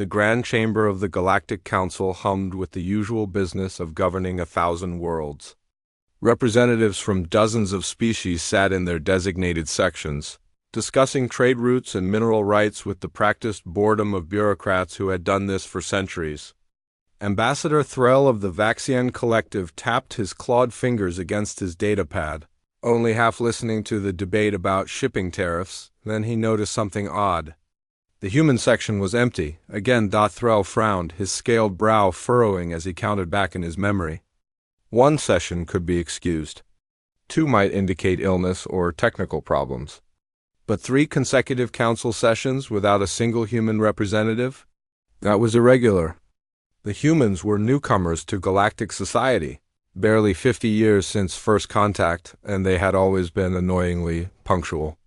The grand chamber of the Galactic Council hummed with the usual business of governing 1,000 worlds. Representatives from dozens of species sat in their designated sections, discussing trade routes and mineral rights with the practiced boredom of bureaucrats who had done this for centuries. Ambassador Threll of the Vaxian Collective tapped his clawed fingers against his datapad, only half listening to the debate about shipping tariffs. Then he noticed something odd. The human section was empty. Again, Threll frowned, his scaled brow furrowing as he counted back in his memory. One session could be excused. 2 might indicate illness or technical problems. But 3 consecutive council sessions without a single human representative? That was irregular. The humans were newcomers to galactic society, barely 50 years since first contact, and they had always been annoyingly punctual.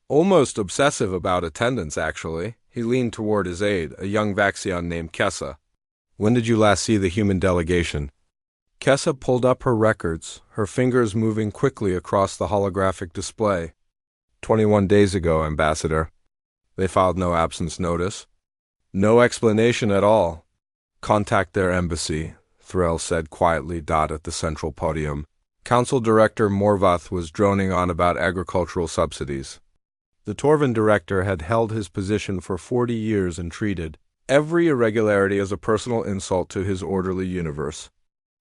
Almost obsessive about attendance, actually. He leaned toward his aide, a young Vaxian named Kessa. When did you last see the human delegation? Kessa pulled up her records, her fingers moving quickly across the holographic display. 21 days ago, Ambassador. They filed no absence notice. No explanation at all. Contact their embassy, Threll said quietly. At the central podium, Council Director Morvath was droning on about agricultural subsidies. The Torvin director had held his position for 40 years and treated every irregularity as a personal insult to his orderly universe.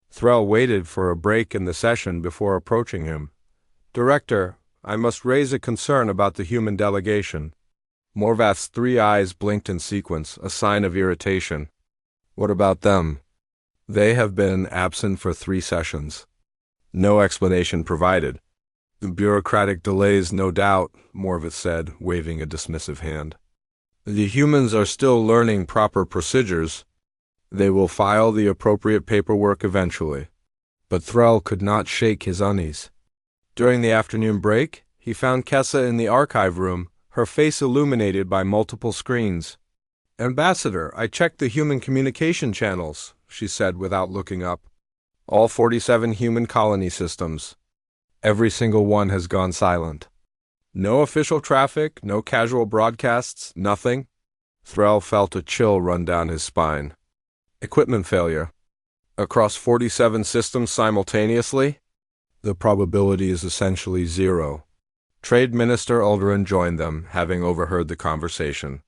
Threll waited for a break in the session before approaching him. Director, I must raise a concern about the human delegation. Morvath's 3 eyes blinked in sequence, a sign of irritation. What about them? They have been absent for 3 sessions. No explanation provided. Bureaucratic delays, no doubt, Morvath said, waving a dismissive hand. The humans are still learning proper procedures. They will file the appropriate paperwork eventually. But Threll could not shake his unease. During the afternoon break, he found Kessa in the archive room, her face illuminated by multiple screens. Ambassador, I checked the human communication channels, she said without looking up. All 47 human colony systems. Every single one has gone silent. No official traffic, no casual broadcasts, nothing. Threll felt a chill run down his spine. Equipment failure. Across 47 systems simultaneously? The probability is essentially 0. Trade Minister Ulderin joined them, having overheard the conversation.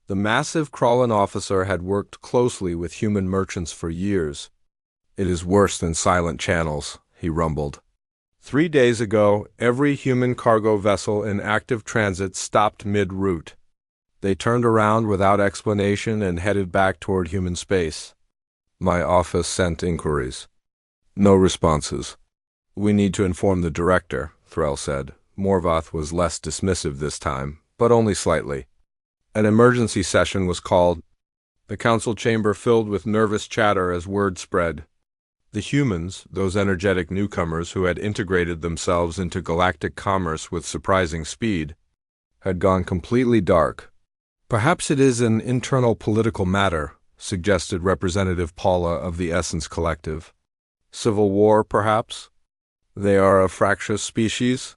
The massive Krallen officer had worked closely with human merchants for years. It is worse than silent channels, he rumbled. 3 days ago, every human cargo vessel in active transit stopped mid-route. They turned around without explanation and headed back toward human space. My office sent inquiries. No responses. We need to inform the director, Threll said. Morvath was less dismissive this time, but only slightly. An emergency session was called. The council chamber filled with nervous chatter as word spread. The humans, those energetic newcomers who had integrated themselves into galactic commerce with surprising speed, had gone completely dark. Perhaps it is an internal political matter, suggested Representative Paula of the Essence Collective. Civil war, perhaps? They are a fractious species?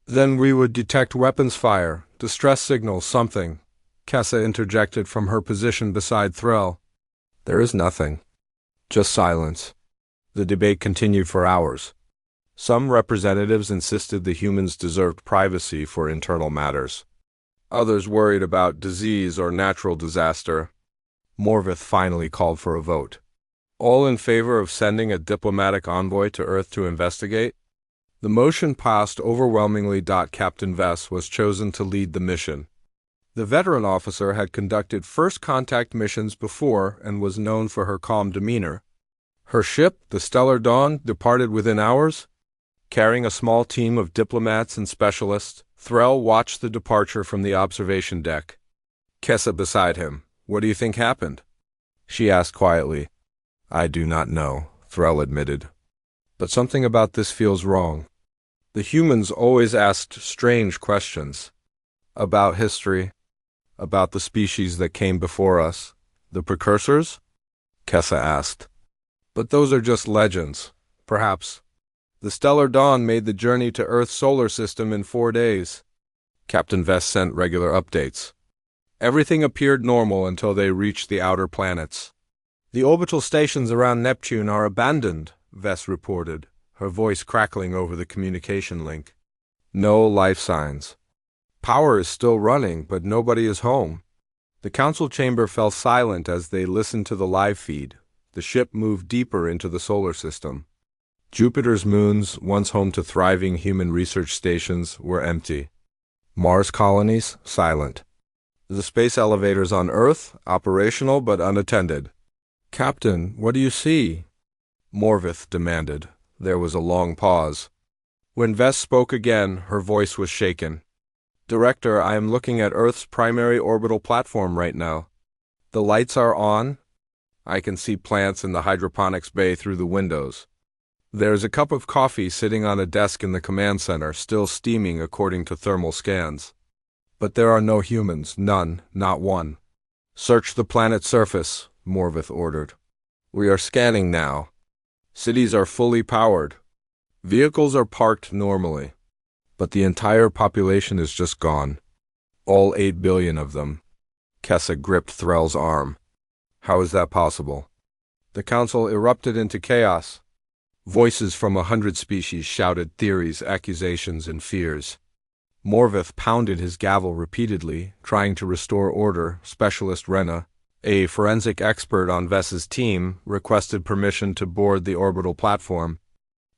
Then we would detect weapons fire, distress signals, something. Kessa interjected from her position beside Threll. There is nothing. Just silence. The debate continued for hours. Some representatives insisted the humans deserved privacy for internal matters. Others worried about disease or natural disaster. Morvath finally called for a vote. All in favor of sending a diplomatic envoy to Earth to investigate? The motion passed overwhelmingly. Captain Vess was chosen to lead the mission. The veteran officer had conducted first contact missions before and was known for her calm demeanor. Her ship, the Stellar Dawn, departed within hours. Carrying a small team of diplomats and specialists, Threll watched the departure from the observation deck. Kessa beside him. What do you think happened? She asked quietly. I do not know, Threll admitted. But something about this feels wrong. The humans always asked strange questions. About history. About the species that came before us. The precursors? Kessa asked. But those are just legends. Perhaps. The Stellar Dawn made the journey to Earth's solar system in 4 days. Captain Vess sent regular updates. Everything appeared normal until they reached the outer planets. "The orbital stations around Neptune are abandoned," Vess reported, her voice crackling over the communication link. "No life signs. Power is still running, but nobody is home." The council chamber fell silent as they listened to the live feed. The ship moved deeper into the solar system. Jupiter's moons, once home to thriving human research stations, were empty. Mars colonies, silent. The space elevators on Earth, operational but unattended. "Captain, what do you see?" Morvith demanded. There was a long pause. When Vess spoke again, her voice was shaken. "Director, I am looking at Earth's primary orbital platform right now. The lights are on. I can see plants in the hydroponics bay through the windows. There's a cup of coffee sitting on a desk in the command center, still steaming according to thermal scans. But there are no humans, none, not one." "Search the planet's surface," Morvith ordered. "We are scanning now. Cities are fully powered. Vehicles are parked normally. But the entire population is just gone. All 8 billion of them." Kessa gripped Threll's arm. "How is that possible?" The council erupted into chaos. Voices from 100 species shouted theories, accusations, and fears. Morvith pounded his gavel repeatedly, trying to restore order. Specialist Rena, a forensic expert on Vess's team, requested permission to board the orbital platform.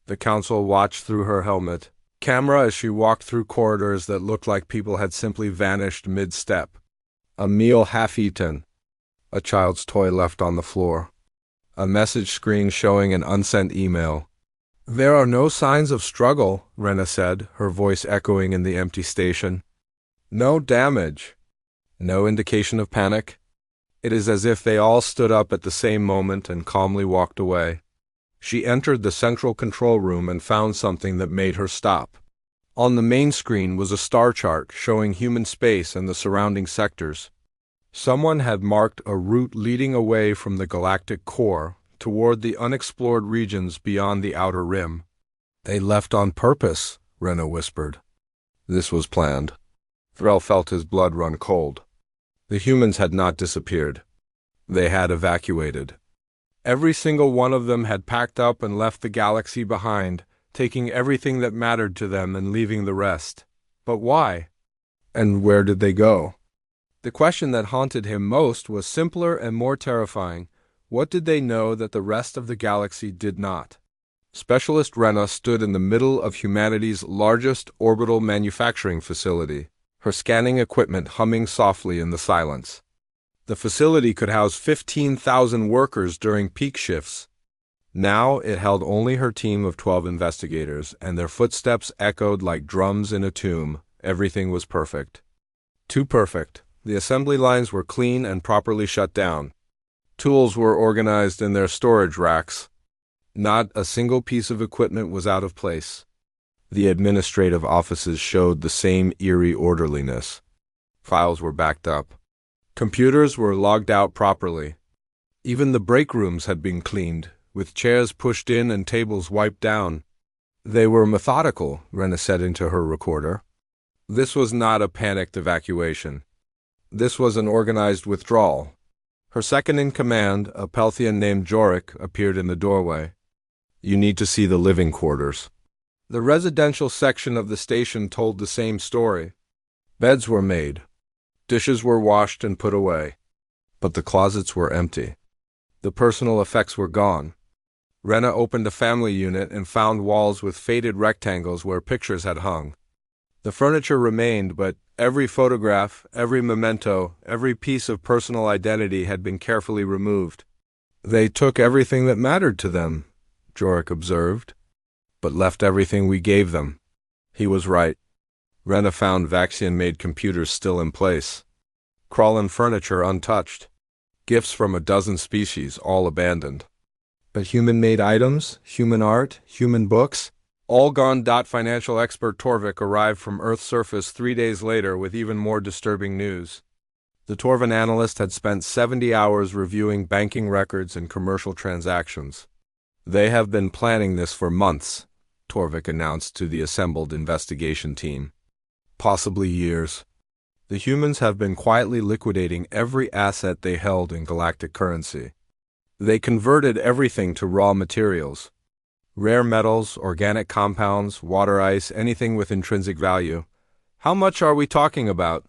The council watched through her helmet camera as she walked through corridors that looked like people had simply vanished mid-step. A meal half-eaten. A child's toy left on the floor. A message screen showing an unsent email. "There are no signs of struggle," Rena said, her voice echoing in the empty station. "No damage. No indication of panic. It is as if they all stood up at the same moment and calmly walked away." She entered the central control room and found something that made her stop. On the main screen was a star chart showing human space and the surrounding sectors. Someone had marked a route leading away from the galactic core toward the unexplored regions beyond the outer rim. "They left on purpose," Rena whispered. "This was planned." Threll felt his blood run cold. The humans had not disappeared. They had evacuated. Every single one of them had packed up and left the galaxy behind, taking everything that mattered to them and leaving the rest. But why? And where did they go? The question that haunted him most was simpler and more terrifying. What did they know that the rest of the galaxy did not? Specialist Rena stood in the middle of humanity's largest orbital manufacturing facility, her scanning equipment humming softly in the silence. The facility could house 15,000 workers during peak shifts. Now it held only her team of 12 investigators, and their footsteps echoed like drums in a tomb. Everything was perfect. Too perfect. The assembly lines were clean and properly shut down. Tools were organized in their storage racks. Not a single piece of equipment was out of place. The administrative offices showed the same eerie orderliness. Files were backed up. Computers were logged out properly. Even the break rooms had been cleaned, with chairs pushed in and tables wiped down. "They were methodical," Rena said into her recorder. This was not a panicked evacuation. This was an organized withdrawal. Her second-in-command, a Pelthian named Jorik, appeared in the doorway. "You need to see the living quarters." The residential section of the station told the same story. Beds were made. Dishes were washed and put away. But the closets were empty. The personal effects were gone. Rena opened a family unit and found walls with faded rectangles where pictures had hung. The furniture remained, but every photograph, every memento, every piece of personal identity had been carefully removed. "They took everything that mattered to them," Jorik observed, "but left everything we gave them." He was right. Rena found Vaxian-made computers still in place. Krallen furniture untouched. Gifts from a dozen species, all abandoned. But human-made items, human art, human books, all gone. Financial expert Torvik arrived from Earth's surface 3 days later with even more disturbing news. The Torvan analyst had spent 70 hours reviewing banking records and commercial transactions. "They have been planning this for months," Torvik announced to the assembled investigation team. "Possibly years." The humans have been quietly liquidating every asset they held in galactic currency. They converted everything to raw materials. Rare metals, organic compounds, water ice, anything with intrinsic value. How much are we talking about?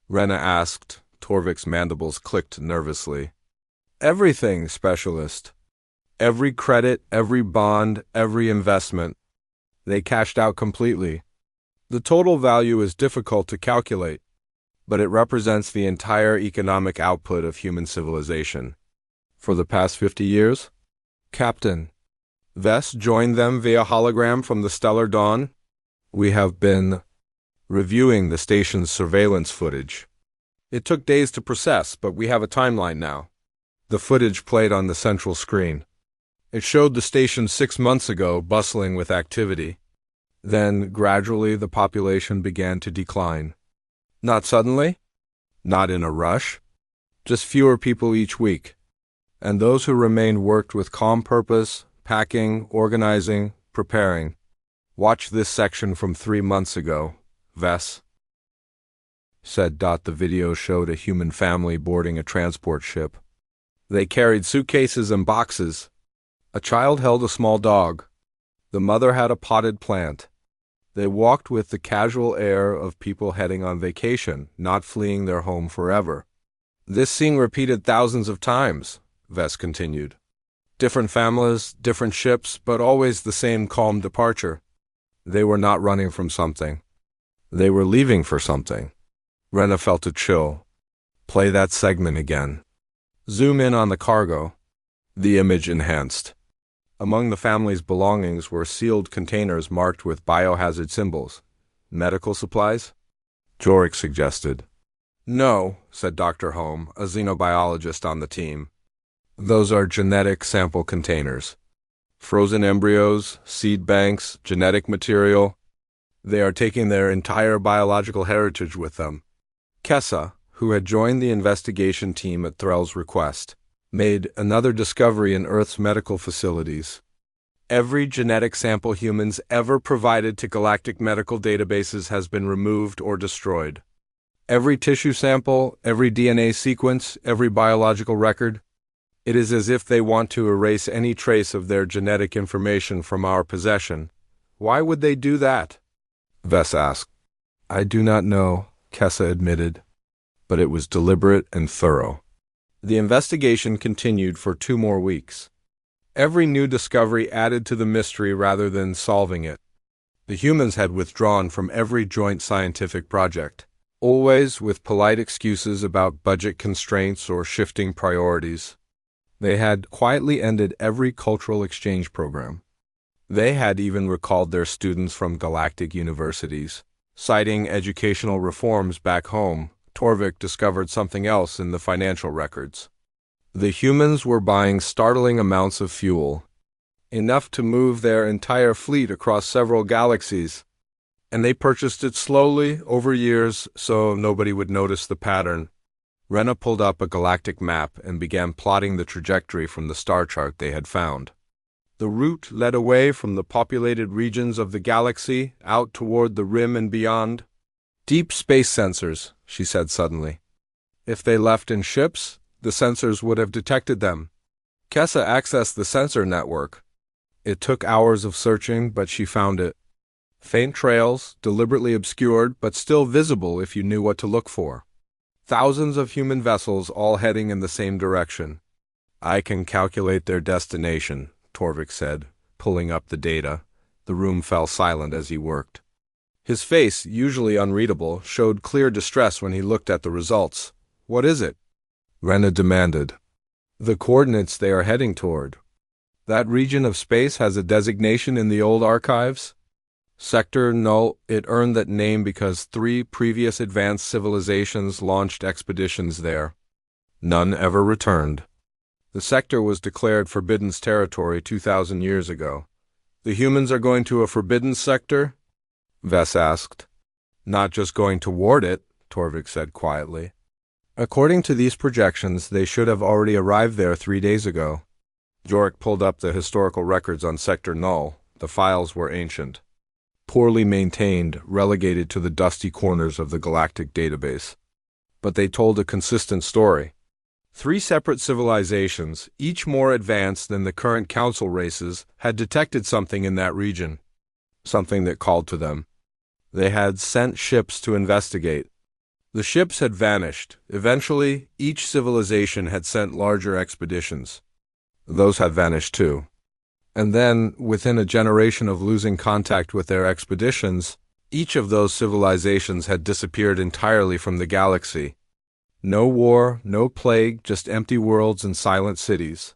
Rena asked. Torvik's mandibles clicked nervously. Everything, specialist. Every credit, every bond, every investment. They cashed out completely. The total value is difficult to calculate, but it represents the entire economic output of human civilization. For the past 50 years? Captain, Vess joined them via hologram from the stellar dawn. We have been reviewing the station's surveillance footage. It took days to process, but we have a timeline now. The footage played on the central screen. It showed the station 6 months ago bustling with activity. Then, gradually, the population began to decline. Not suddenly, not in a rush, just fewer people each week. And those who remained worked with calm purpose, packing, organizing, preparing. Watch this section from 3 months ago, Vess said. The video showed a human family boarding a transport ship. They carried suitcases and boxes. A child held a small dog. The mother had a potted plant. They walked with the casual air of people heading on vacation, not fleeing their home forever. This scene repeated thousands of times, Vess continued. Different families, different ships, but always the same calm departure. They were not running from something. They were leaving for something. Rena felt a chill. Play that segment again. Zoom in on the cargo. The image enhanced. Among the family's belongings were sealed containers marked with biohazard symbols. Medical supplies? Jorik suggested. No, said Dr. Holm, a xenobiologist on the team. Those are genetic sample containers. Frozen embryos, seed banks, genetic material. They are taking their entire biological heritage with them. Kessa, who had joined the investigation team at Threll's request, made another discovery in Earth's medical facilities. Every genetic sample humans ever provided to galactic medical databases has been removed or destroyed. Every tissue sample, every DNA sequence, every biological record. It is as if they want to erase any trace of their genetic information from our possession. Why would they do that? Vess asked. I do not know, Kessa admitted, but it was deliberate and thorough. The investigation continued for 2 more weeks. Every new discovery added to the mystery rather than solving it. The humans had withdrawn from every joint scientific project, always with polite excuses about budget constraints or shifting priorities. They had quietly ended every cultural exchange program. They had even recalled their students from galactic universities. Citing educational reforms back home, Torvik discovered something else in the financial records. The humans were buying startling amounts of fuel, enough to move their entire fleet across several galaxies, and they purchased it slowly over years so nobody would notice the pattern. Rena pulled up a galactic map and began plotting the trajectory from the star chart they had found. The route led away from the populated regions of the galaxy, out toward the rim and beyond. Deep space sensors, she said suddenly. If they left in ships, the sensors would have detected them. Kessa accessed the sensor network. It took hours of searching, but she found it. Faint trails, deliberately obscured, but still visible if you knew what to look for. Thousands of human vessels all heading in the same direction. I can calculate their destination, Torvik said, pulling up the data. The room fell silent as he worked. His face, usually unreadable, showed clear distress when he looked at the results. What is it? Rena demanded. The coordinates they are heading toward. That region of space has a designation in the old archives. Sector Null. It earned that name because 3 previous advanced civilizations launched expeditions there. None ever returned. The sector was declared forbidden territory 2,000 years ago. The humans are going to a forbidden sector? Vess asked. Not just going toward it, Torvik said quietly. According to these projections, they should have already arrived there 3 days ago. Jorik pulled up the historical records on Sector Null. The files were ancient. Poorly maintained, relegated to the dusty corners of the galactic database. but they told a consistent story. 3 separate civilizations, each more advanced than the current council races, had detected something in that region, something that called to them. They had sent ships to investigate. The ships had vanished. Eventually, each civilization had sent larger expeditions. Those had vanished too. And then, within a generation of losing contact with their expeditions, each of those civilizations had disappeared entirely from the galaxy. No war, no plague, just empty worlds and silent cities.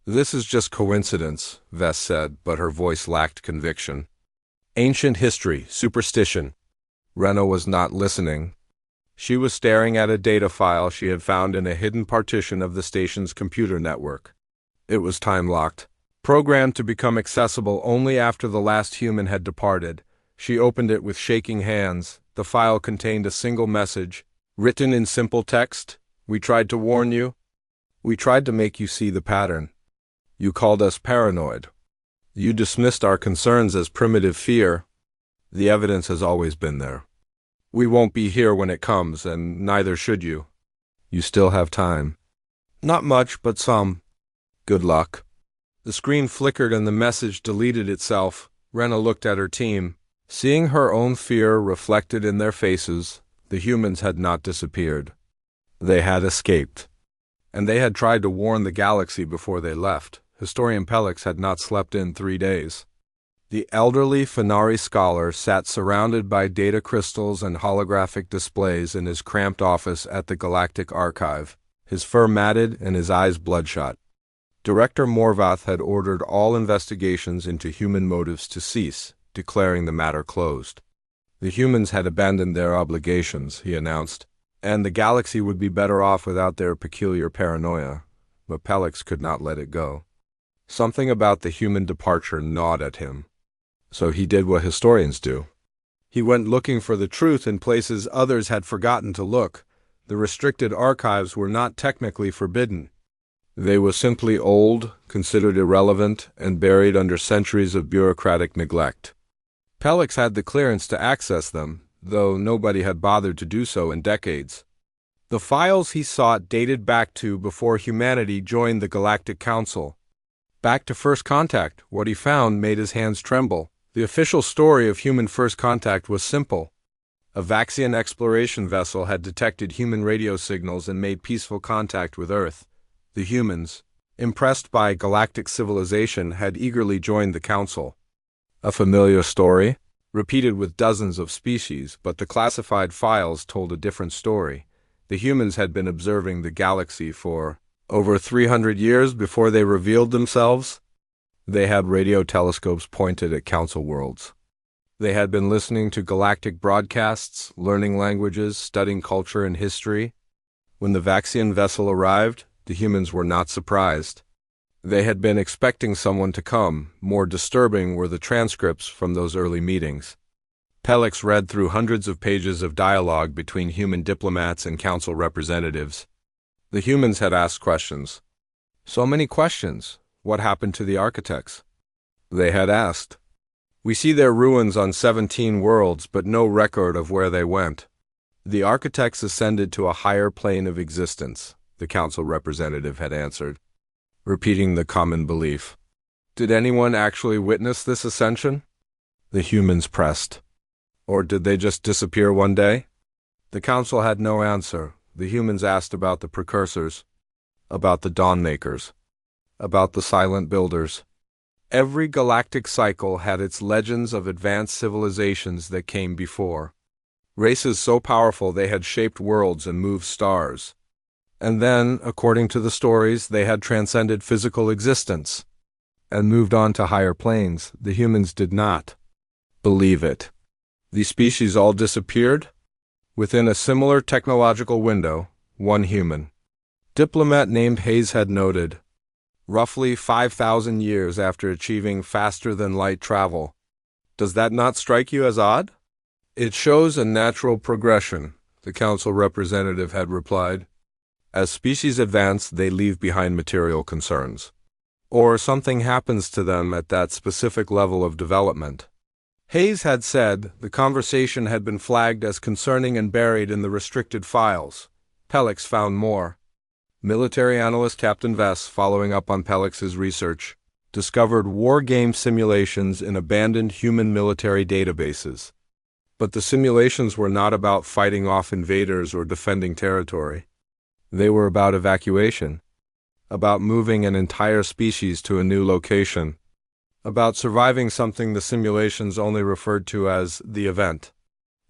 This is just coincidence, Vess said, but her voice lacked conviction. Ancient history, superstition. Rena was not listening. She was staring at a data file she had found in a hidden partition of the station's computer network. It was time-locked, programmed to become accessible only after the last human had departed. She opened it with shaking hands. The file contained a single message, written in simple text. "We tried to warn you. We tried to make you see the pattern. You called us paranoid. You dismissed our concerns as primitive fear. The evidence has always been there. We won't be here when it comes, and neither should you. You still have time. Not much, but some. Good luck." The screen flickered and the message deleted itself. Rena looked at her team. Seeing her own fear reflected in their faces, the humans had not disappeared. They had escaped. And they had tried to warn the galaxy before they left. Historian Pellix had not slept in 3 days. The elderly Fenari scholar sat surrounded by data crystals and holographic displays in his cramped office at the Galactic Archive, his fur matted and his eyes bloodshot. Director Morvath had ordered all investigations into human motives to cease, declaring the matter closed. The humans had abandoned their obligations, he announced, and the galaxy would be better off without their peculiar paranoia, but Pellix could not let it go. Something about the human departure gnawed at him. So he did what historians do. He went looking for the truth in places others had forgotten to look. The restricted archives were not technically forbidden. They were simply old, considered irrelevant, and buried under centuries of bureaucratic neglect. Pellix had the clearance to access them, though nobody had bothered to do so in decades. The files he sought dated back to before humanity joined the Galactic Council. Back to first contact, what he found made his hands tremble. The official story of human first contact was simple. A Vaxian exploration vessel had detected human radio signals and made peaceful contact with Earth. The humans, impressed by galactic civilization, had eagerly joined the Council. A familiar story, repeated with dozens of species, but the classified files told a different story. The humans had been observing the galaxy for over 300 years before they revealed themselves. They had radio telescopes pointed at Council worlds. They had been listening to galactic broadcasts, learning languages, studying culture and history. When the Vaxian vessel arrived, the humans were not surprised. They had been expecting someone to come. More disturbing were the transcripts from those early meetings. Pellix read through hundreds of pages of dialogue between human diplomats and council representatives. The humans had asked questions. So many questions. What happened to the architects? They had asked. We see their ruins on 17 worlds, but no record of where they went. The architects ascended to a higher plane of existence, the council representative had answered, repeating the common belief. Did anyone actually witness this ascension? The humans pressed. Or did they just disappear one day? The council had no answer. The humans asked about the precursors, about the Dawnmakers, about the Silent Builders. Every galactic cycle had its legends of advanced civilizations that came before. Races so powerful they had shaped worlds and moved stars. And then, according to the stories, they had transcended physical existence and moved on to higher planes. The humans did not believe it. The species all disappeared? Within a similar technological window, one human. Diplomat named Hayes had noted, roughly 5,000 years after achieving faster-than-light travel. Does that not strike you as odd? It shows a natural progression, the council representative had replied. As species advance, they leave behind material concerns. Or something happens to them at that specific level of development. Hayes had said the conversation had been flagged as concerning and buried in the restricted files. Pelix found more. Military analyst Captain Vess, following up on Pelix's research, discovered war game simulations in abandoned human military databases. But the simulations were not about fighting off invaders or defending territory. They were about evacuation, about moving an entire species to a new location, about surviving something the simulations only referred to as the event.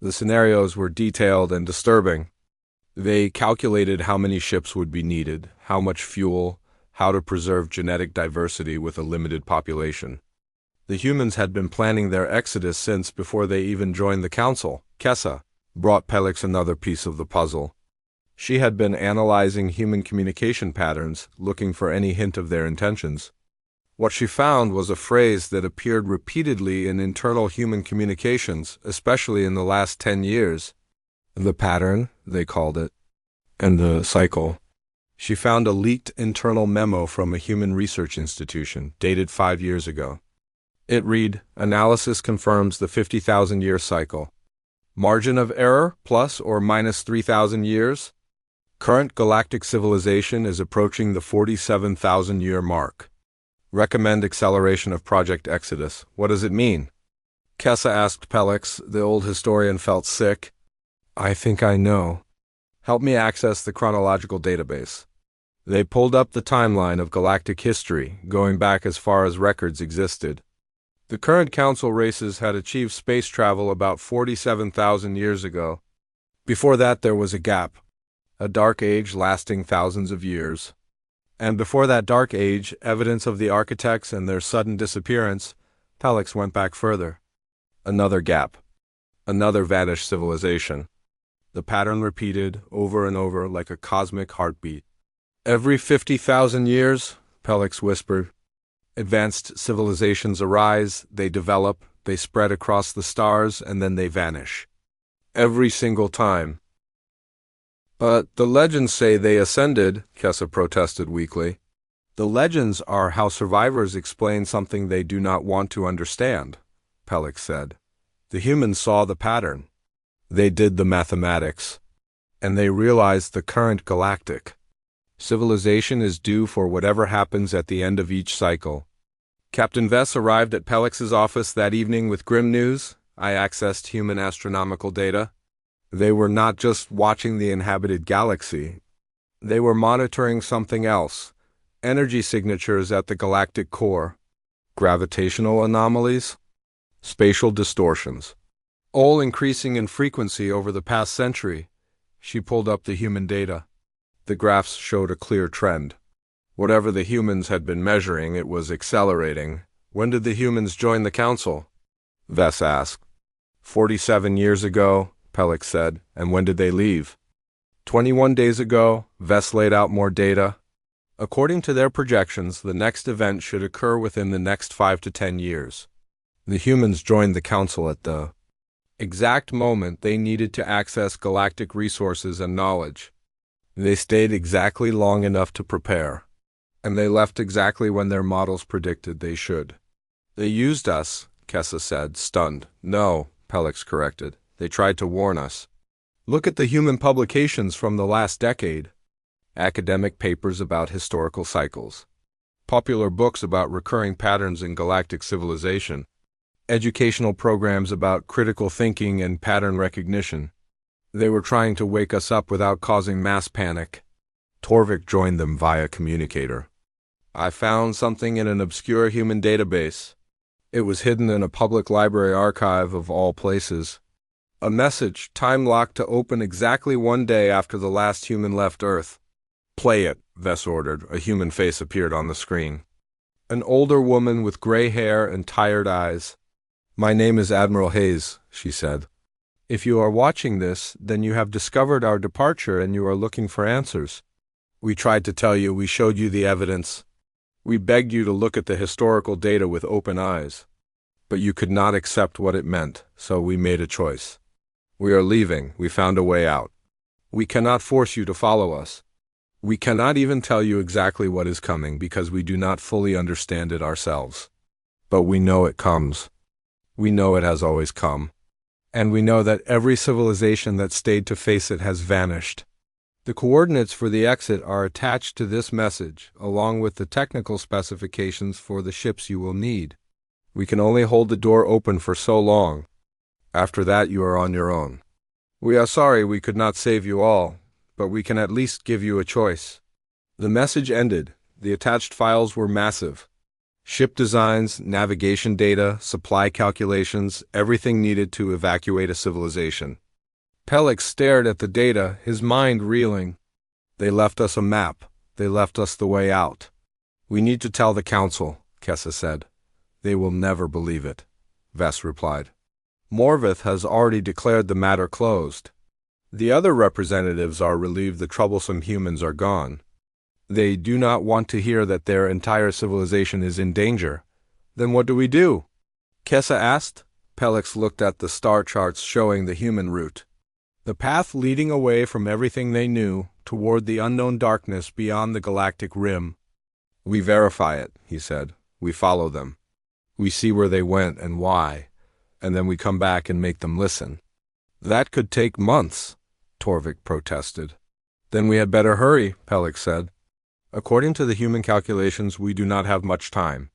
The scenarios were detailed and disturbing. They calculated how many ships would be needed, how much fuel, how to preserve genetic diversity with a limited population. The humans had been planning their exodus since before they even joined the council. Kessa brought Pelix another piece of the puzzle. She had been analyzing human communication patterns, looking for any hint of their intentions. What she found was a phrase that appeared repeatedly in internal human communications, especially in the last 10 years. The pattern, they called it, and the cycle. She found a leaked internal memo from a human research institution, dated 5 years ago. It read, "Analysis confirms the 50,000-year cycle. Margin of error, plus or minus 3,000 years. Current galactic civilization is approaching the 47,000-year mark. Recommend acceleration of Project Exodus." What does it mean? Kessa asked Pelix. The old historian felt sick. "I think I know. Help me access the chronological database." They pulled up the timeline of galactic history, going back as far as records existed. The current council races had achieved space travel about 47,000 years ago. Before that there was a gap, a dark age lasting thousands of years. And before that dark age, evidence of the architects and their sudden disappearance, Pelix went back further. Another gap. Another vanished civilization. The pattern repeated over and over like a cosmic heartbeat. "Every 50,000 years," Pelix whispered, "advanced civilizations arise, they develop, they spread across the stars, and then they vanish. Every single time." "But the legends say they ascended," Kessa protested weakly. "The legends are how survivors explain something they do not want to understand," Pelix said. "The humans saw the pattern. They did the mathematics. And they realized the current galactic civilization is due for whatever happens at the end of each cycle." Captain Vess arrived at Pelix's office that evening with grim news. "I accessed human astronomical data. They were not just watching the inhabited galaxy. They were monitoring something else. Energy signatures at the galactic core. Gravitational anomalies. Spatial distortions. All increasing in frequency over the past century." She pulled up the human data. The graphs showed a clear trend. Whatever the humans had been measuring, it was accelerating. "When did the humans join the council?" Vess asked. 47 years ago, Pelix said. "And when did they leave?" 21 days ago, Vess laid out more data. According to their projections, the next event should occur within the next 5 to 10 years. The humans joined the council at the exact moment they needed to access galactic resources and knowledge. They stayed exactly long enough to prepare. And they left exactly when their models predicted they should. "They used us," Kessa said, stunned. "No," Pelix corrected. "They tried to warn us. Look at the human publications from the last decade. Academic papers about historical cycles. Popular books about recurring patterns in galactic civilization. Educational programs about critical thinking and pattern recognition. They were trying to wake us up without causing mass panic." Torvik joined them via communicator. "I found something in an obscure human database. It was hidden in a public library archive of all places. A message, time-locked to open exactly 1 day after the last human left Earth." "Play it," Vess ordered. A human face appeared on the screen. An older woman with gray hair and tired eyes. "My name is Admiral Hayes," she said. "If you are watching this, then you have discovered our departure and you are looking for answers. We tried to tell you, we showed you the evidence. We begged you to look at the historical data with open eyes. But you could not accept what it meant, so we made a choice. We are leaving. We found a way out. We cannot force you to follow us. We cannot even tell you exactly what is coming because we do not fully understand it ourselves. But we know it comes. We know it has always come. And we know that every civilization that stayed to face it has vanished. The coordinates for the exit are attached to this message, along with the technical specifications for the ships you will need. We can only hold the door open for so long. After that, you are on your own. We are sorry we could not save you all, but we can at least give you a choice. The message ended. The attached files were massive. Ship designs, navigation data, supply calculations, everything needed to evacuate a civilization. Pelix stared at the data, his mind reeling. They left us a map. They left us the way out. We need to tell the council, Kessa said. They will never believe it, Vess replied. Morvith has already declared the matter closed. The other representatives are relieved the troublesome humans are gone. They do not want to hear that their entire civilization is in danger. Then what do we do? Kessa asked. Pelix looked at the star charts showing the human route. The path leading away from everything they knew, toward the unknown darkness beyond the galactic rim. We verify it, he said. We follow them. We see where they went and why, and then we come back and make them listen. That could take months, Torvik protested. Then we had better hurry, Pelix said. According to the human calculations, we do not have much time.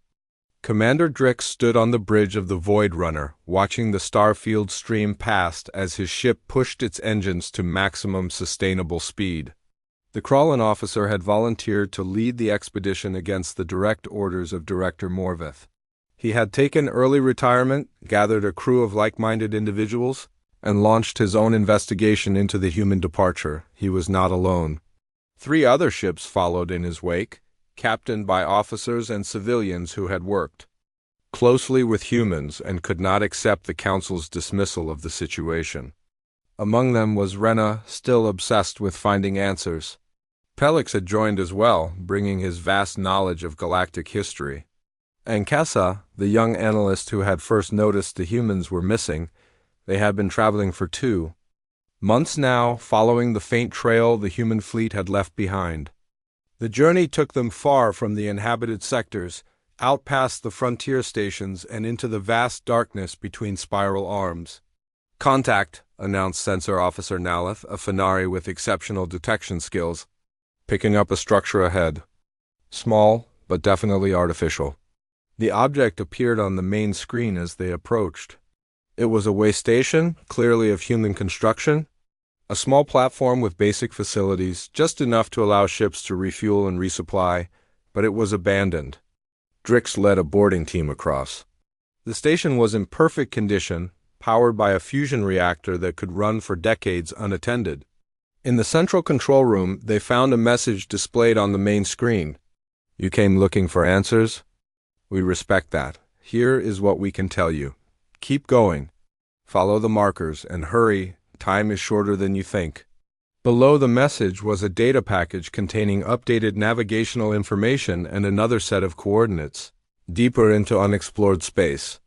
Commander Drix stood on the bridge of the Void Runner, watching the starfield stream past as his ship pushed its engines to maximum sustainable speed. The Kralin officer had volunteered to lead the expedition against the direct orders of Director Morvith. He had taken early retirement, gathered a crew of like-minded individuals, and launched his own investigation into the human departure. He was not alone. 3 other ships followed in his wake, captained by officers and civilians who had worked closely with humans and could not accept the Council's dismissal of the situation. Among them was Rena, still obsessed with finding answers. Pelix had joined as well, bringing his vast knowledge of galactic history. And Kessa, the young analyst who had first noticed the humans were missing, they had been traveling for 2 months now, following the faint trail the human fleet had left behind. The journey took them far from the inhabited sectors, out past the frontier stations and into the vast darkness between spiral arms. Contact, announced Sensor Officer Nalith, a Fenari with exceptional detection skills, picking up a structure ahead. Small, but definitely artificial. The object appeared on the main screen as they approached. It was a way station, clearly of human construction. A small platform with basic facilities, just enough to allow ships to refuel and resupply, but it was abandoned. Drix led a boarding team across. The station was in perfect condition, powered by a fusion reactor that could run for decades unattended. In the central control room, they found a message displayed on the main screen. You came looking for answers? We respect that. Here is what we can tell you. Keep going. Follow the markers and hurry. Time is shorter than you think. Below the message was a data package containing updated navigational information and another set of coordinates, deeper into unexplored space.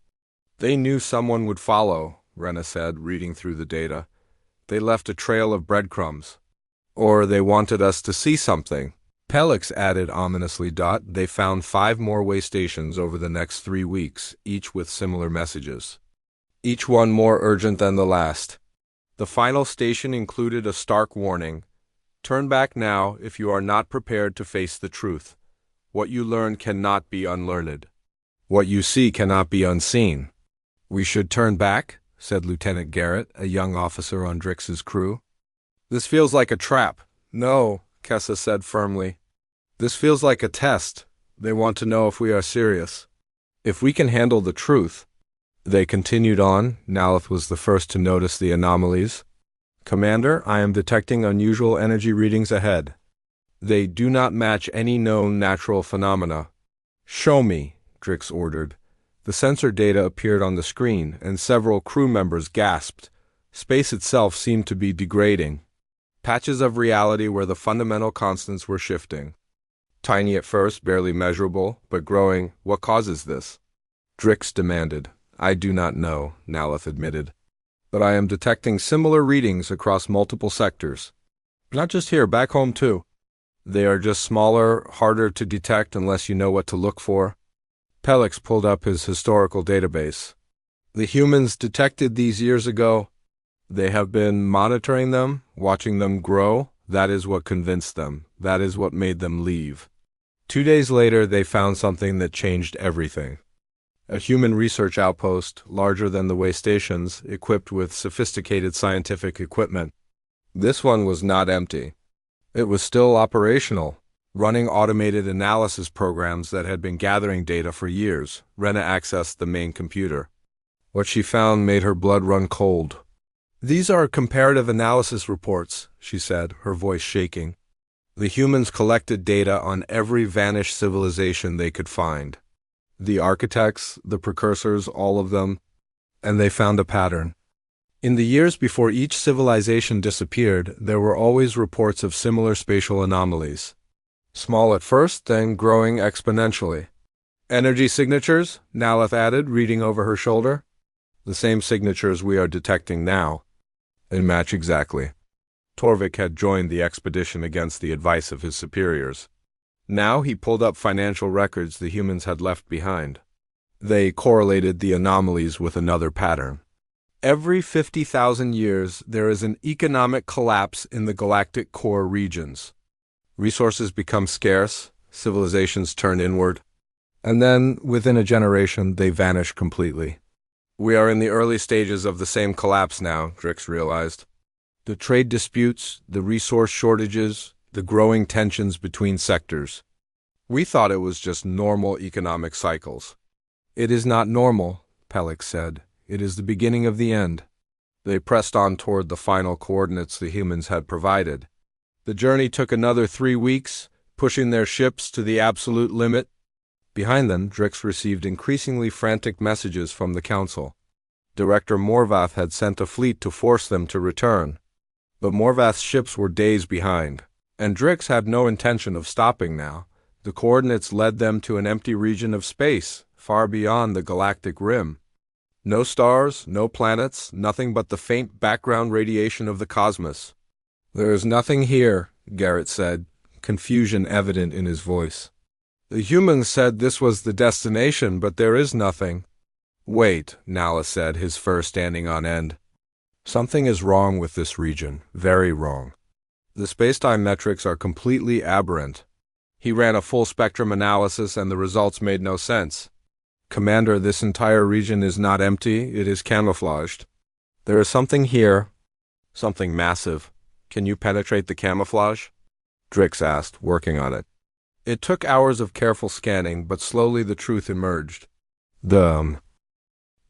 They knew someone would follow, Rena said, reading through the data. They left a trail of breadcrumbs. Or they wanted us to see something. Pelix added ominously. They found 5 more way stations over the next 3 weeks, each with similar messages. Each one more urgent than the last. The final station included a stark warning. Turn back now if you are not prepared to face the truth. What you learn cannot be unlearned. What you see cannot be unseen. We should turn back, said Lieutenant Garrett, a young officer on Drix's crew. This feels like a trap. No, Kessa said firmly. This feels like a test. They want to know if we are serious. If we can handle the truth. They continued on. Nalith was the first to notice the anomalies. Commander, I am detecting unusual energy readings ahead. They do not match any known natural phenomena. Show me, Drix ordered. The sensor data appeared on the screen, and several crew members gasped. Space itself seemed to be degrading. Patches of reality where the fundamental constants were shifting. Tiny at first, barely measurable, but growing. What causes this? Drix demanded. I do not know, Nalith admitted. But I am detecting similar readings across multiple sectors. Not just here, back home too. They are just smaller, harder to detect unless you know what to look for. Pelix pulled up his historical database. The humans detected these years ago. They have been monitoring them, watching them grow, That is what convinced them. That is what made them leave. 2 days later, they found something that changed everything. A human research outpost, larger than the way stations, equipped with sophisticated scientific equipment. This one was not empty. It was still operational, running automated analysis programs that had been gathering data for years. Rena accessed the main computer. What she found made her blood run cold. "These are comparative analysis reports," she said, her voice shaking. The humans collected data on every vanished civilization they could find. The architects, the precursors, all of them, and they found a pattern. In the years before each civilization disappeared, there were always reports of similar spatial anomalies. Small at first, then growing exponentially. "Energy signatures," Naleth added, reading over her shoulder. "The same signatures we are detecting now." They match exactly. Torvik had joined the expedition against the advice of his superiors. Now he pulled up financial records the humans had left behind. They correlated the anomalies with another pattern. Every 50,000 years, there is an economic collapse in the galactic core regions. Resources become scarce, civilizations turn inward, and then, within a generation, they vanish completely. "We are in the early stages of the same collapse now," Drix realized. The trade disputes, the resource shortages, the growing tensions between sectors. "We thought it was just normal economic cycles." "It is not normal," Pelix said. "It is the beginning of the end." They pressed on toward the final coordinates the humans had provided. The journey took another 3 weeks, pushing their ships to the absolute limit. Behind them, Drix received increasingly frantic messages from the Council. Director Morvath had sent a fleet to force them to return. But Morvath's ships were days behind. And Drix had no intention of stopping now. The coordinates led them to an empty region of space, far beyond the galactic rim. No stars, no planets, nothing but the faint background radiation of the cosmos. "There is nothing here," Garrett said, confusion evident in his voice. "The humans said this was the destination, but there is nothing." "Wait," Nala said, his fur standing on end. "Something is wrong with this region, very wrong. The spacetime metrics are completely aberrant." He ran a full-spectrum analysis and the results made no sense. "Commander, this entire region is not empty, it is camouflaged. There is something here, something massive. Can you penetrate the camouflage?" Drix asked, working on it. It took hours of careful scanning, but slowly the truth emerged. The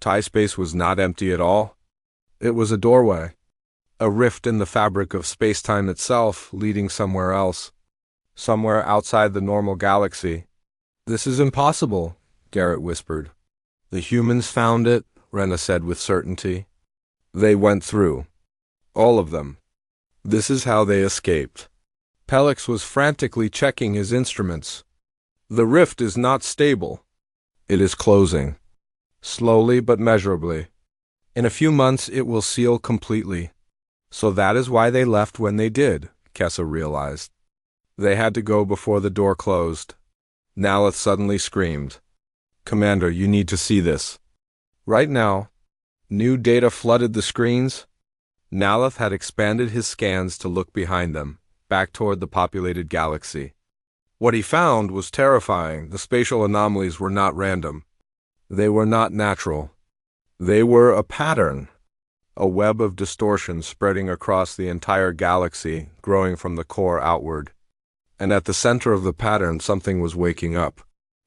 tie space was not empty at all. It was a doorway. A rift in the fabric of space-time itself, leading somewhere else. Somewhere outside the normal galaxy. "This is impossible," Garrett whispered. "The humans found it," Rena said with certainty. "They went through. All of them. This is how they escaped." Pelix was frantically checking his instruments. "The rift is not stable. It is closing. Slowly but measurably. In a few months it will seal completely. So that is why they left when they did," Kessa realized. They had to go before the door closed. Naleth suddenly screamed. "Commander, you need to see this. Right now." New data flooded the screens. Naleth had expanded his scans to look behind them, back toward the populated galaxy. What he found was terrifying. The spatial anomalies were not random. They were not natural. They were a pattern. A web of distortion spreading across the entire galaxy, growing from the core outward. And at the center of the pattern, something was waking up.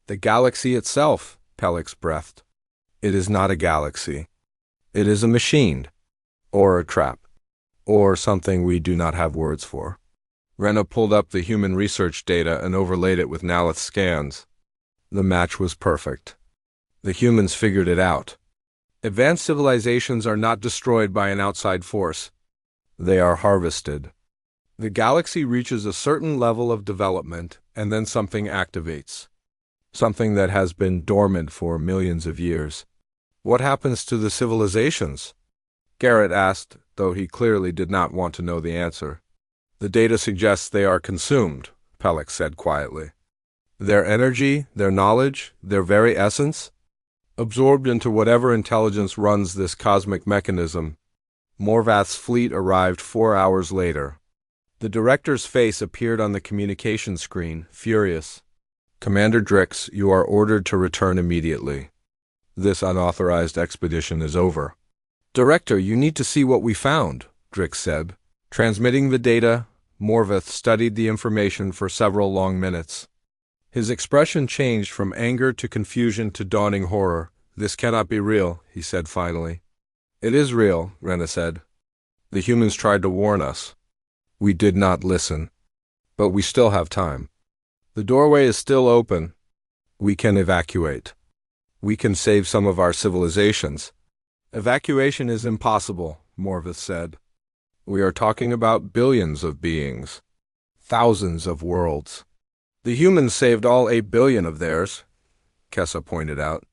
"The galaxy itself," Pelix breathed. "It is not a galaxy. It is a machine. Or a trap. Or something we do not have words for." Rena pulled up the human research data and overlaid it with Naleth's scans. The match was perfect. The humans figured it out. Advanced civilizations are not destroyed by an outside force. They are harvested. The galaxy reaches a certain level of development, and then something activates. Something that has been dormant for millions of years. "What happens to the civilizations?" Garrett asked, though he clearly did not want to know the answer. "The data suggests they are consumed," Pelix said quietly. "Their energy, their knowledge, their very essence? Absorbed into whatever intelligence runs this cosmic mechanism." Morvath's fleet arrived 4 hours later. The director's face appeared on the communication screen, furious. "Commander Drix, you are ordered to return immediately. This unauthorized expedition is over." "Director, you need to see what we found," Drix said. Transmitting the data, Morveth studied the information for several long minutes. His expression changed from anger to confusion to dawning horror. "This cannot be real," he said finally. "It is real," Rena said. "The humans tried to warn us. We did not listen. But we still have time. The doorway is still open. We can evacuate. We can save some of our civilizations." "Evacuation is impossible," Morveth said. "We are talking about billions of beings. Thousands of worlds." "The humans saved all 8 billion of theirs," Kessa pointed out.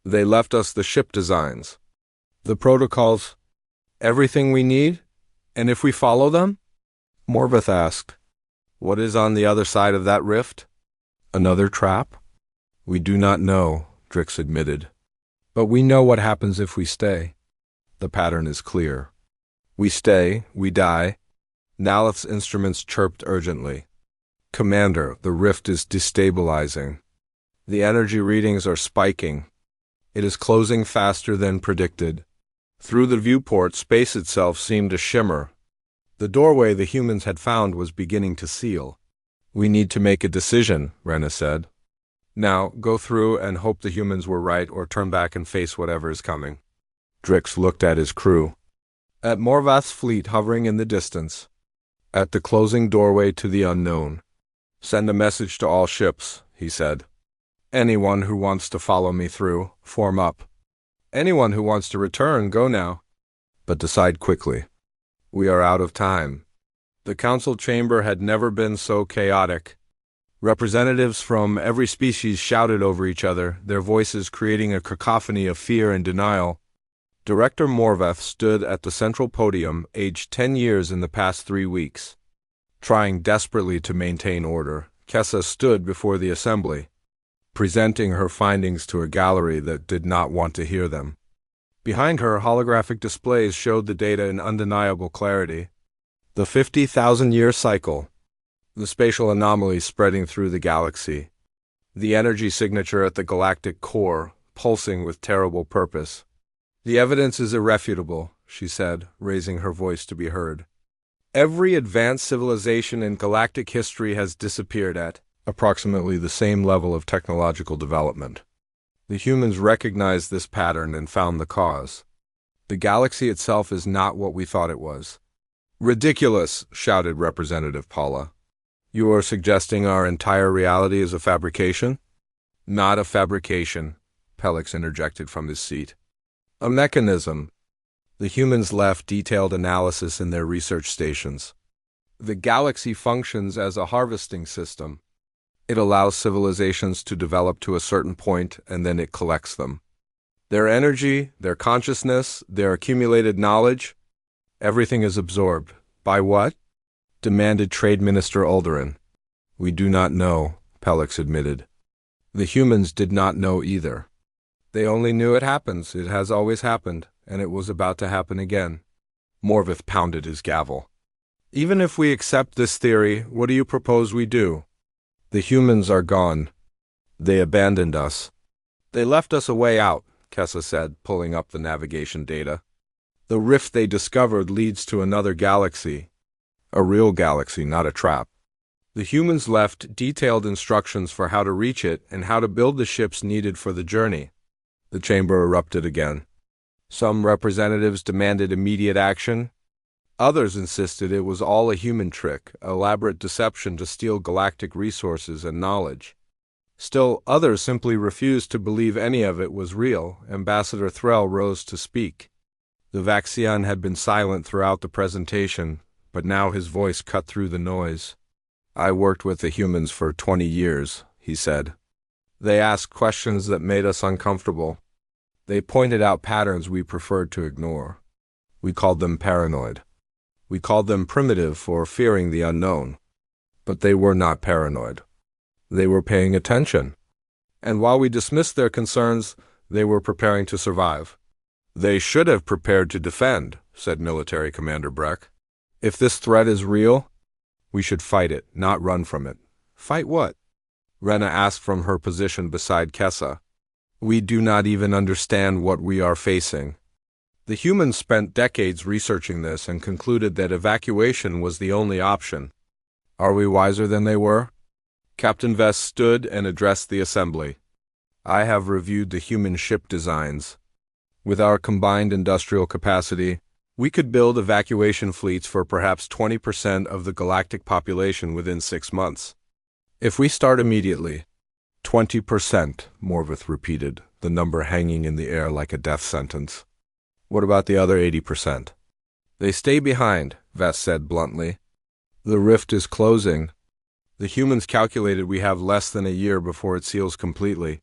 "They left us the ship designs, the protocols, everything we need, and if we follow them?" Morveth asked. "What is on the other side of that rift? Another trap?" "We do not know," Drix admitted. "But we know what happens if we stay. The pattern is clear. We stay, we die." Naleth's instruments chirped urgently. "Commander, the rift is destabilizing. The energy readings are spiking. It is closing faster than predicted." Through the viewport, space itself seemed to shimmer. The doorway the humans had found was beginning to seal. "We need to make a decision," Rena said. "Now, go through and hope the humans were right or turn back and face whatever is coming." Drix looked at his crew. At Morvath's fleet hovering in the distance. At the closing doorway to the unknown. "Send a message to all ships," he said. "Anyone who wants to follow me through, form up. Anyone who wants to return, go now. But decide quickly. We are out of time." The council chamber had never been so chaotic. Representatives from every species shouted over each other, their voices creating a cacophony of fear and denial. Director Morveth stood at the central podium, aged 10 years in the past 3 weeks. Trying desperately to maintain order, Kessa stood before the assembly, presenting her findings to a gallery that did not want to hear them. Behind her, holographic displays showed the data in undeniable clarity. The 50,000-year cycle, the spatial anomalies spreading through the galaxy, the energy signature at the galactic core, pulsing with terrible purpose. "The evidence is irrefutable," she said, raising her voice to be heard. "Every advanced civilization in galactic history has disappeared at approximately the same level of technological development. The humans recognized this pattern and found the cause. The galaxy itself is not what we thought it was." "Ridiculous!" shouted Representative Paula. "You are suggesting our entire reality is a fabrication?" "Not a fabrication," Pelix interjected from his seat. "A mechanism." The humans left detailed analysis in their research stations. "The galaxy functions as a harvesting system. It allows civilizations to develop to a certain point, and then it collects them. Their energy, their consciousness, their accumulated knowledge, everything is absorbed. By what?" demanded Trade Minister Ulderin. "We do not know," Pelix admitted. The humans did not know either. They only knew it happens, it has always happened, and it was about to happen again. Morveth pounded his gavel. "Even if we accept this theory, what do you propose we do?" "The humans are gone. They abandoned us." "They left us a way out," Kessa said, pulling up the navigation data. "The rift they discovered leads to another galaxy. A real galaxy, not a trap. The humans left detailed instructions for how to reach it and how to build the ships needed for the journey." The chamber erupted again. Some representatives demanded immediate action. Others insisted it was all a human trick, elaborate deception to steal galactic resources and knowledge. Still, others simply refused to believe any of it was real. Ambassador Threll rose to speak. The Vaxian had been silent throughout the presentation, but now his voice cut through the noise. "I worked with the humans for 20 years, he said. "They asked questions that made us uncomfortable. They pointed out patterns we preferred to ignore. We called them paranoid. We called them primitive for fearing the unknown. But they were not paranoid. They were paying attention. And while we dismissed their concerns, they were preparing to survive." "They should have prepared to defend," said Military Commander Breck. "If this threat is real, We should fight it, not run from it. Fight what? Rena asked from her position beside Kessa. We do not even understand what we are facing. The humans spent decades researching this and concluded that evacuation was the only option. Are we wiser than they were? Captain Vest stood and addressed the assembly. I have reviewed the human ship designs. With our combined industrial capacity, we could build evacuation fleets for perhaps 20% of the galactic population within 6 months. If we start immediately, 20%, Morvith repeated, the number hanging in the air like a death sentence. What about the other 80%? They stay behind, Vest said bluntly. The rift is closing. The humans calculated we have less than a year before it seals completely.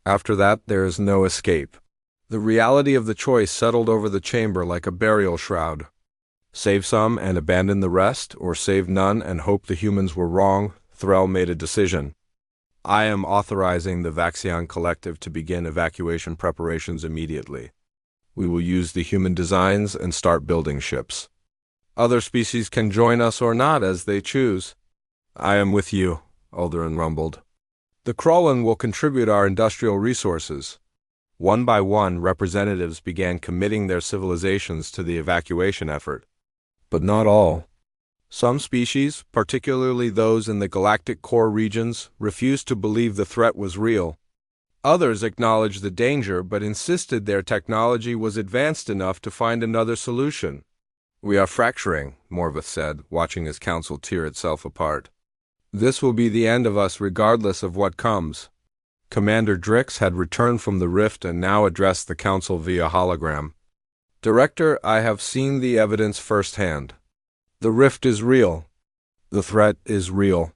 After that, there is no escape. The reality of the choice settled over the chamber like a burial shroud. Save some and abandon the rest, or save none and hope the humans were wrong. Threll made a decision. I am authorizing the Vaxion Collective to begin evacuation preparations immediately. We will use the human designs and start building ships. Other species can join us or not as they choose. I am with you, Alderaan rumbled. The Krollan will contribute our industrial resources. One by one, representatives began committing their civilizations to the evacuation effort. But not all. Some species, particularly those in the galactic core regions, refused to believe the threat was real. Others acknowledged the danger but insisted their technology was advanced enough to find another solution. We are fracturing, Morvith said, watching his council tear itself apart. This will be the end of us regardless of what comes. Commander Drix had returned from the rift and now addressed the council via hologram. Director, I have seen the evidence firsthand. The rift is real. The threat is real.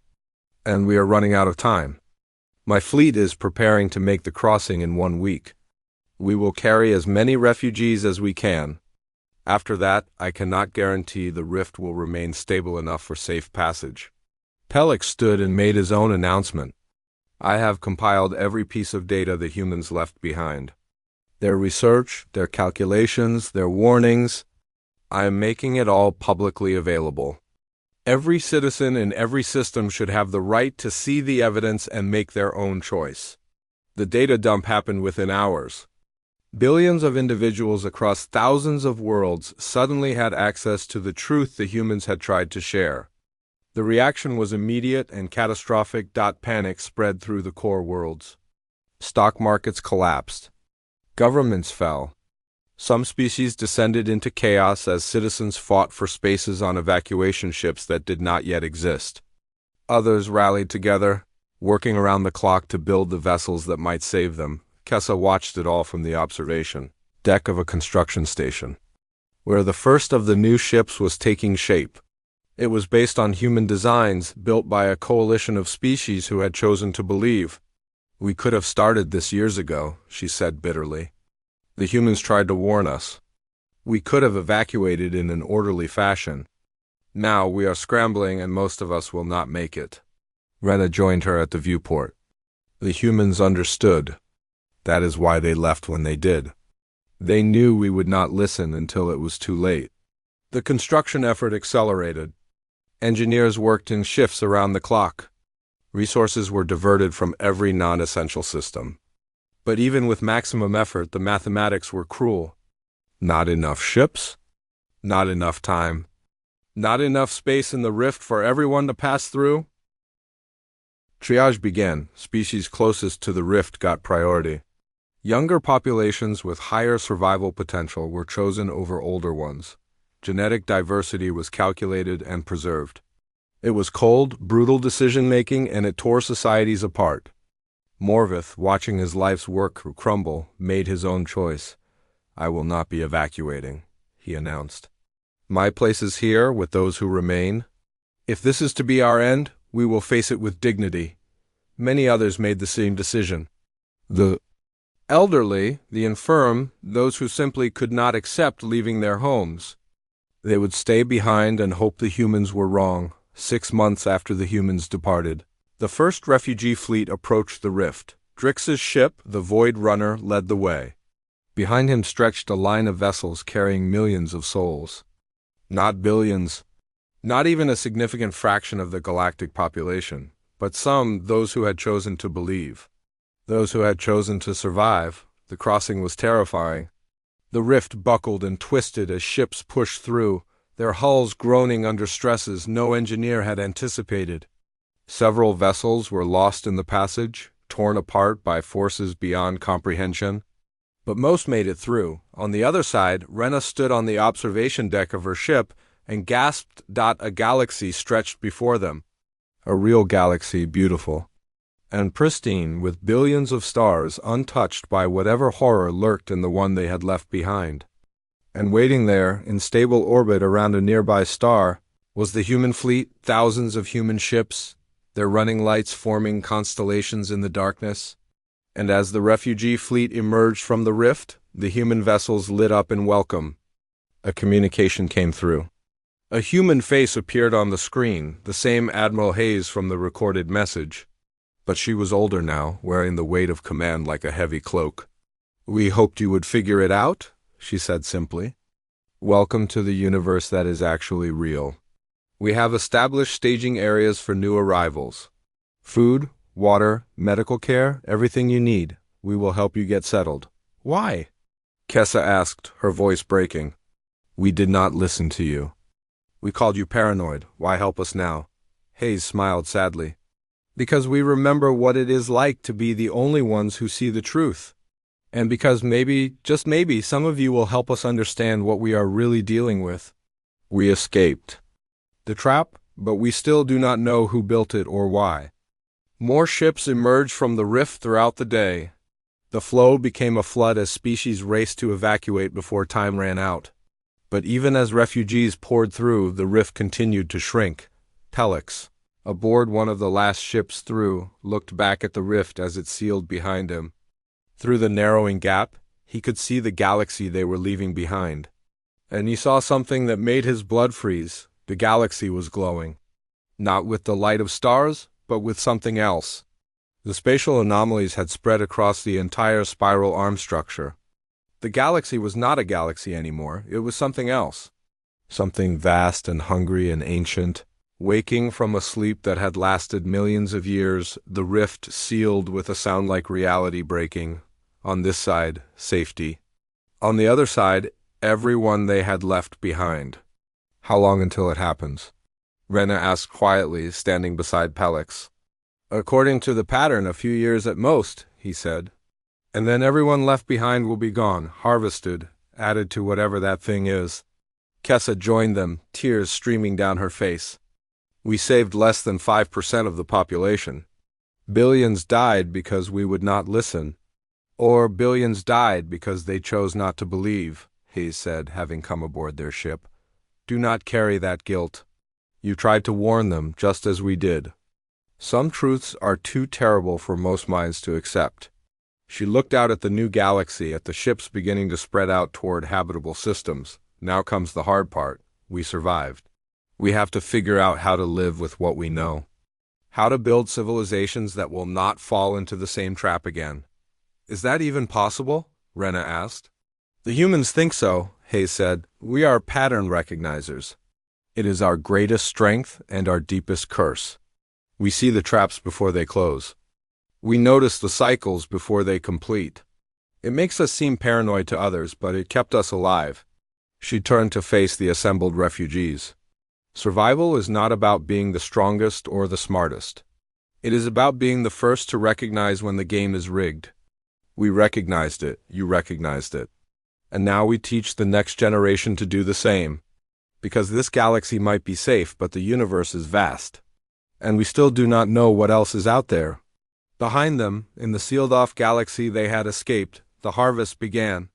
And we are running out of time. My fleet is preparing to make the crossing in 1 week. We will carry as many refugees as we can. After that, I cannot guarantee the rift will remain stable enough for safe passage. Pelix stood and made his own announcement. I have compiled every piece of data the humans left behind. Their research, their calculations, their warnings. I am making it all publicly available. Every citizen in every system should have the right to see the evidence and make their own choice. The data dump happened within hours. Billions of individuals across thousands of worlds suddenly had access to the truth the humans had tried to share. The reaction was immediate and catastrophic. Panic spread through the core worlds. Stock markets collapsed. Governments fell. Some species descended into chaos as citizens fought for spaces on evacuation ships that did not yet exist. Others rallied together, working around the clock to build the vessels that might save them. Kessa watched it all from the observation deck of a construction station, where the first of the new ships was taking shape. It was based on human designs built by a coalition of species who had chosen to believe. We could have started this years ago, she said bitterly. The humans tried to warn us. We could have evacuated in an orderly fashion. Now we are scrambling and most of us will not make it. Rena joined her at the viewport. The humans understood. That is why they left when they did. They knew we would not listen until it was too late. The construction effort accelerated. Engineers worked in shifts around the clock. Resources were diverted from every non-essential system. But even with maximum effort, the mathematics were cruel. Not enough ships, not enough time, not enough space in the rift for everyone to pass through. Triage began. Species closest to the rift got priority. Younger populations with higher survival potential were chosen over older ones. Genetic diversity was calculated and preserved. It was cold, brutal decision-making, and it tore societies apart. Morvith, watching his life's work crumble, made his own choice. I will not be evacuating, he announced. My place is here with those who remain. If this is to be our end, we will face it with dignity. Many others made the same decision. The elderly, the infirm, those who simply could not accept leaving their homes. They would stay behind and hope the humans were wrong. 6 months after the humans departed, the first refugee fleet approached the rift. Drix's ship, the Void Runner, led the way. Behind him stretched a line of vessels carrying millions of souls. Not billions, Not even a significant fraction of the galactic population, but some, those who had chosen to believe. Those who had chosen to survive. The crossing was terrifying. The rift buckled and twisted as ships pushed through, their hulls groaning under stresses no engineer had anticipated. Several vessels were lost in the passage, torn apart by forces beyond comprehension. But most made it through. On the other side, Rena stood on the observation deck of her ship and gasped. A galaxy stretched before them. A real galaxy, beautiful and pristine, with billions of stars untouched by whatever horror lurked in the one they had left behind. And waiting there, in stable orbit around a nearby star, was the human fleet, thousands of human ships, their running lights forming constellations in the darkness. And as the refugee fleet emerged from the rift, the human vessels lit up in welcome. A communication came through. A human face appeared on the screen, the same Admiral Hayes from the recorded message. But she was older now, wearing the weight of command like a heavy cloak. "We hoped you would figure it out," she said simply. "Welcome to the universe that is actually real. We have established staging areas for new arrivals. Food, water, medical care, everything you need. We will help you get settled." "Why?" Kessa asked, her voice breaking. "We did not listen to you. We called you paranoid. Why help us now?" Hayes smiled sadly. "Because we remember what it is like to be the only ones who see the truth. And because maybe, just maybe, some of you will help us understand what we are really dealing with." We escaped the trap, but we still do not know who built it or why. More ships emerged from the rift throughout the day. The flow became a flood as species raced to evacuate before time ran out. But even as refugees poured through, the rift continued to shrink. Pelix, aboard one of the last ships through, looked back at the rift as it sealed behind him. Through the narrowing gap, he could see the galaxy they were leaving behind. And he saw something that made his blood freeze. The galaxy was glowing. Not with the light of stars, but with something else. The spatial anomalies had spread across the entire spiral arm structure. The galaxy was not a galaxy anymore, it was something else. Something vast and hungry and ancient. Waking from a sleep that had lasted millions of years, the rift sealed with a sound like reality breaking. On this side, safety. On the other side, everyone they had left behind. "How long until it happens?" Rena asked quietly, standing beside Pelix. "According to the pattern, a few years at most," he said. "And then everyone left behind will be gone, harvested, added to whatever that thing is." Kessa joined them, tears streaming down her face. "We saved less than 5% of the population. Billions died because we would not listen. Or billions died because they chose not to believe," Hayes said, having come aboard their ship. "Do not carry that guilt. You tried to warn them, just as we did. Some truths are too terrible for most minds to accept." She looked out at the new galaxy, at the ships beginning to spread out toward habitable systems. "Now comes the hard part. We survived. We have to figure out how to live with what we know. How to build civilizations that will not fall into the same trap again." "Is that even possible?" Rena asked. "The humans think so," Hayes said. "We are pattern recognizers. It is our greatest strength and our deepest curse. We see the traps before they close. We notice the cycles before they complete. It makes us seem paranoid to others, but it kept us alive." She turned to face the assembled refugees. "Survival is not about being the strongest or the smartest. It is about being the first to recognize when the game is rigged. We recognized it, you recognized it. And now we teach the next generation to do the same. Because this galaxy might be safe, but the universe is vast. And we still do not know what else is out there." Behind them, in the sealed-off galaxy they had escaped, the harvest began.